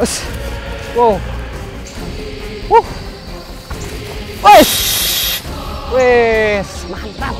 Wes. Wow. Wes. Wes, mantap.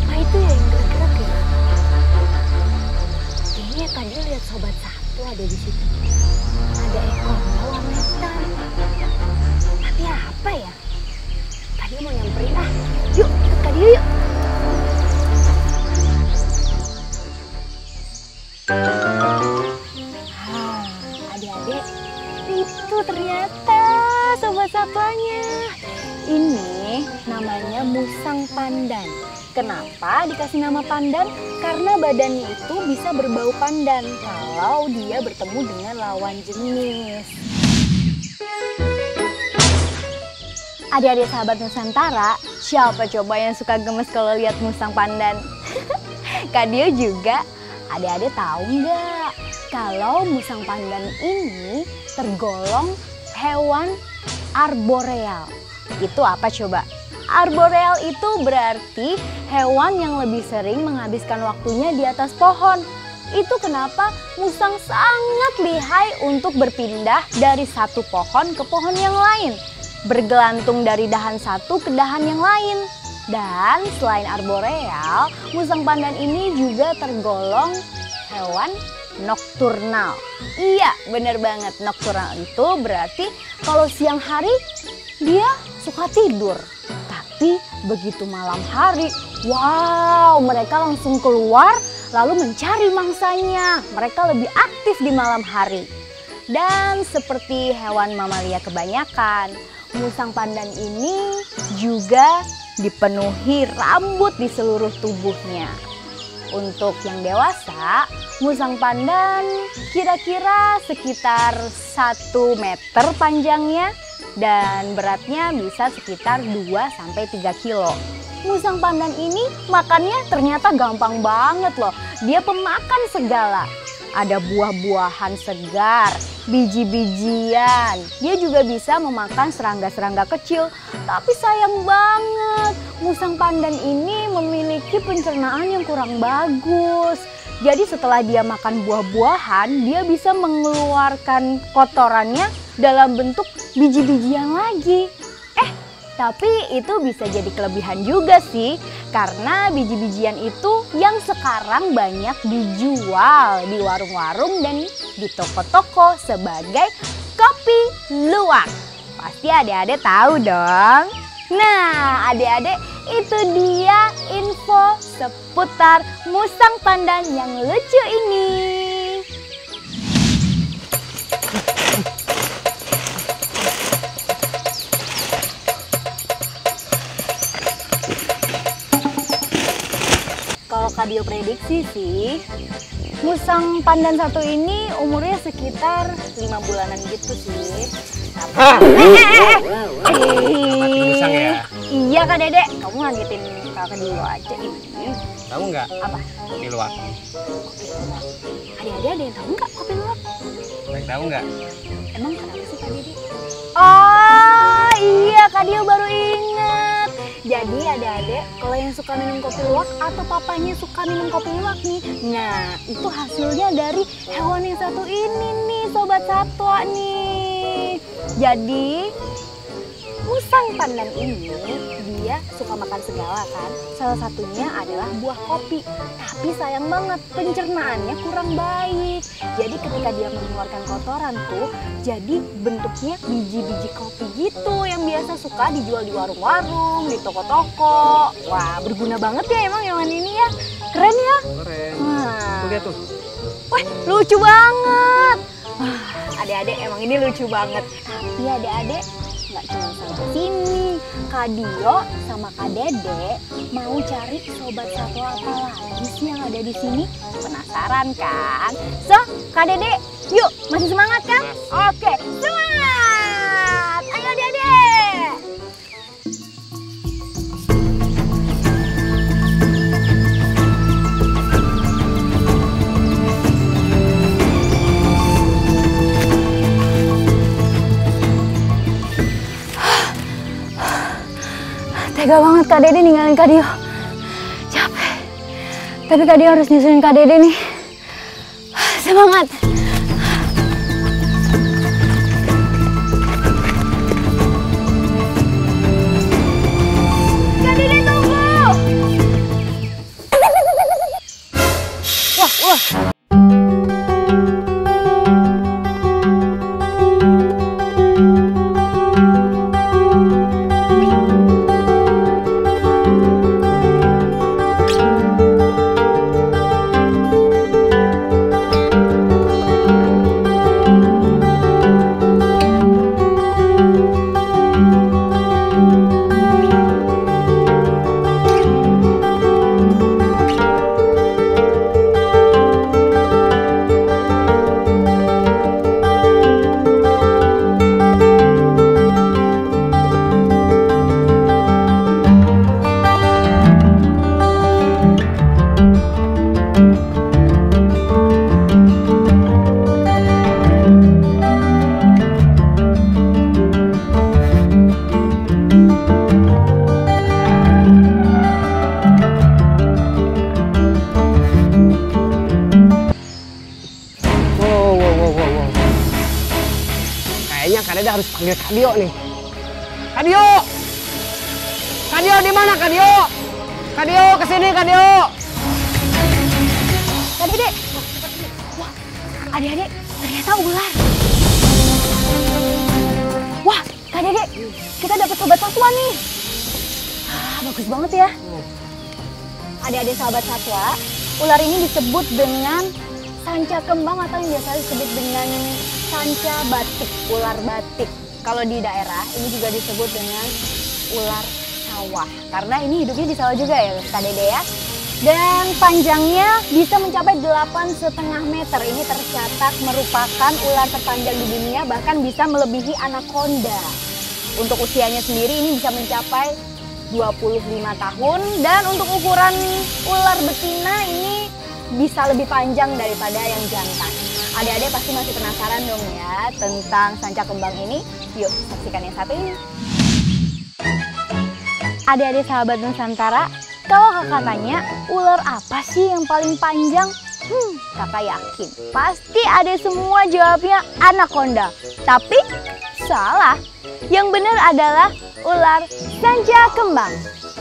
Apa itu ya yang gerak-gerak ya? Kayaknya tadi lihat sobat satu ada di situ. Ada ekornya warna hitam. Tapi apa ya? Tadi mau nyamperin ah. Yuk, ikut Kak Dio yuk. Adik-adik, itu ternyata sobat satunya. Ini namanya musang pandan. Kenapa dikasih nama pandan? Karena badannya itu bisa berbau pandan kalau dia bertemu dengan lawan jenis. Adik-adik sahabat Nusantara, siapa coba yang suka gemes kalau lihat musang pandan? Kak Dio juga. Adik-adik tahu nggak kalau musang pandan ini tergolong hewan arboreal? Itu apa coba? Arboreal itu berarti hewan yang lebih sering menghabiskan waktunya di atas pohon. Itu kenapa musang sangat lihai untuk berpindah dari satu pohon ke pohon yang lain. Bergelantung dari dahan satu ke dahan yang lain. Dan selain arboreal, musang pandan ini juga tergolong hewan nokturnal. Iya, bener banget. Nokturnal itu berarti kalau siang hari dia suka tidur. Tapi begitu malam hari, wow, mereka langsung keluar lalu mencari mangsanya. Mereka lebih aktif di malam hari. Dan seperti hewan mamalia kebanyakan, musang pandan ini juga dipenuhi rambut di seluruh tubuhnya. Untuk yang dewasa, musang pandan kira-kira sekitar 1 meter panjangnya dan beratnya bisa sekitar 2-3 kilo. Musang pandan ini makannya ternyata gampang banget loh. Dia pemakan segala. Ada buah-buahan segar, biji-bijian. Dia juga bisa memakan serangga-serangga kecil. Tapi sayang banget, musang pandan ini memiliki pencernaan yang kurang bagus. Jadi setelah dia makan buah-buahan, dia bisa mengeluarkan kotorannya dalam bentuk biji-bijian lagi. Tapi itu bisa jadi kelebihan juga sih, karena biji-bijian itu yang sekarang banyak dijual di warung-warung dan di toko-toko sebagai kopi luwak. Pasti adik-adik tahu dong. Nah, adik-adik, itu dia info seputar musang pandan yang lucu ini. Kalau Kak Dio prediksi sih, musang pandan satu ini umurnya sekitar 5 bulanan gitu sih. Musang ya? Iya Kak Dede, kamu ngagetin Kak Dio aja ini. Tahu nggak? Apa? Kopi luwak. Adik-adik ada yang tahu nggak kopi luwak? Tahu nggak? Emang kenapa sih Kak Dede? Oh iya, Kak Dio baru ingat. Jadi adik-adik, kalau yang suka minum kopi luwak atau papanya suka minum kopi luwak nih, nah itu hasilnya dari hewan yang satu ini nih, sobat satwa nih. Jadi musang pandan ini dia suka makan segala kan. Salah satunya adalah buah kopi. Tapi sayang banget pencernaannya kurang baik. Jadi ketika dia mengeluarkan kotoran tuh, jadi bentuknya biji-biji kopi gitu yang biasa suka dijual di warung-warung, di toko-toko. Wah, berguna banget ya emang hewan ini ya. Keren ya? Keren. Wah. lihat tuh. Wih, lucu banget. Wah, adik-adik emang ini lucu banget. Tapi adik-adik nggak cuma sampai sini. Kak Dio sama Kak Dede mau cari sobat satwa apa lagi sih yang ada di sini? Penasaran kan? So, Kak Dede, yuk masih semangat kan? Oke, semangat! Ayo adik-adik! Tega banget Kak Dede ninggalin Kak Dio. Capek. Tapi Kak Dio harus nyusulin Kak Dede nih. Semangat. Kak Dede tunggu. Wah, wah. Kayaknya Kak Dede harus panggil Kak Dio nih. Kak Dio! Kak Dio di mana Kak Dio? Kak Dio kesini Kak Dio! Kak Dede. Wah, adik-adik ternyata ular. Wah, Kak Dede, kita dapat sobat satwa nih. Bagus banget ya. Adik-adik sahabat satwa, ular ini disebut dengan sanca kembang atau yang biasa disebut dengan sanca batik, ular batik. Kalau di daerah ini juga disebut dengan ular sawah. Karena ini hidupnya di sawah juga ya Kak Dede ya. Dan panjangnya bisa mencapai 8,5 meter. Ini tercatat merupakan ular terpanjang di dunia, bahkan bisa melebihi anaconda. Untuk usianya sendiri ini bisa mencapai 25 tahun. Dan untuk ukuran ular betina ini bisa lebih panjang daripada yang jantan. Adik-adik pasti masih penasaran dong ya tentang sanca kembang ini. Yuk saksikan yang satu ini. Adik-adik sahabat Nusantara, kalau kakak tanya ular apa sih yang paling panjang? Kakak yakin pasti ada semua jawabnya anaconda. Tapi salah. Yang benar adalah ular sanca kembang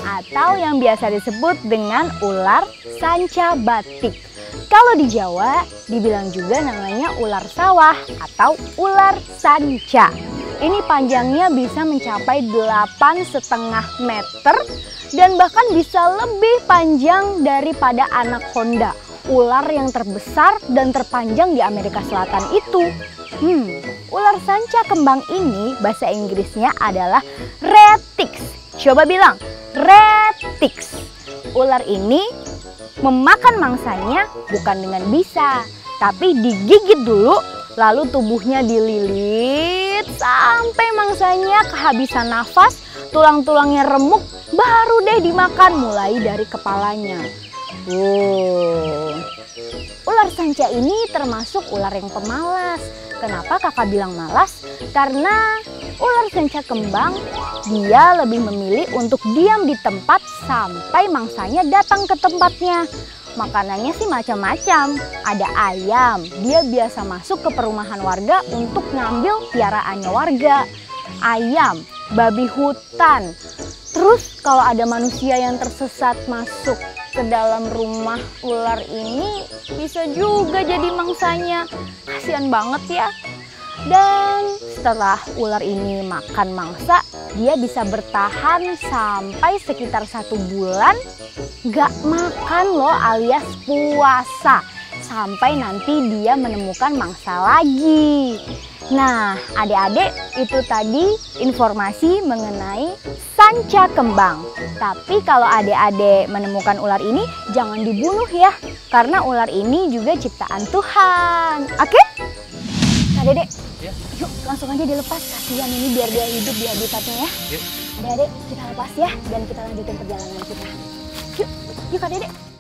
atau yang biasa disebut dengan ular sanca batik. Kalau di Jawa dibilang juga namanya ular sawah atau ular sanca. Ini panjangnya bisa mencapai 8,5 meter dan bahkan bisa lebih panjang daripada anaconda, ular yang terbesar dan terpanjang di Amerika Selatan itu. Ular sanca kembang ini bahasa Inggrisnya adalah retix. Coba bilang, retix. Ular ini memakan mangsanya bukan dengan bisa, tapi digigit dulu, lalu tubuhnya dililit sampai mangsanya kehabisan nafas, tulang-tulangnya remuk, baru deh dimakan mulai dari kepalanya. Ular sanca ini termasuk ular yang pemalas. Kenapa kakak bilang malas? Karena ular sanca kembang dia lebih memilih untuk diam di tempat sampai mangsanya datang ke tempatnya. Makanannya sih macam-macam. Ada ayam, dia biasa masuk ke perumahan warga untuk ngambil piaraannya warga. Ayam, babi hutan. Terus kalau ada manusia yang tersesat masuk ke dalam rumah ular ini bisa juga jadi mangsanya. Kasian banget ya. Dan setelah ular ini makan mangsa, dia bisa bertahan sampai sekitar 1 bulan gak makan loh, alias puasa. sampai nanti dia menemukan mangsa lagi. Nah, adik-adik, itu tadi informasi mengenai sanca kembang. Tapi kalau adik-adik menemukan ular ini, jangan dibunuh ya, karena ular ini juga ciptaan Tuhan. Oke? Nah, Dedek, yuk langsung aja dilepas. Kasihan ini biar dia hidup di habitatnya ya. Adik-adik, kita lepas ya, dan kita lanjutin perjalanan kita. Yuk, Kak Dedek.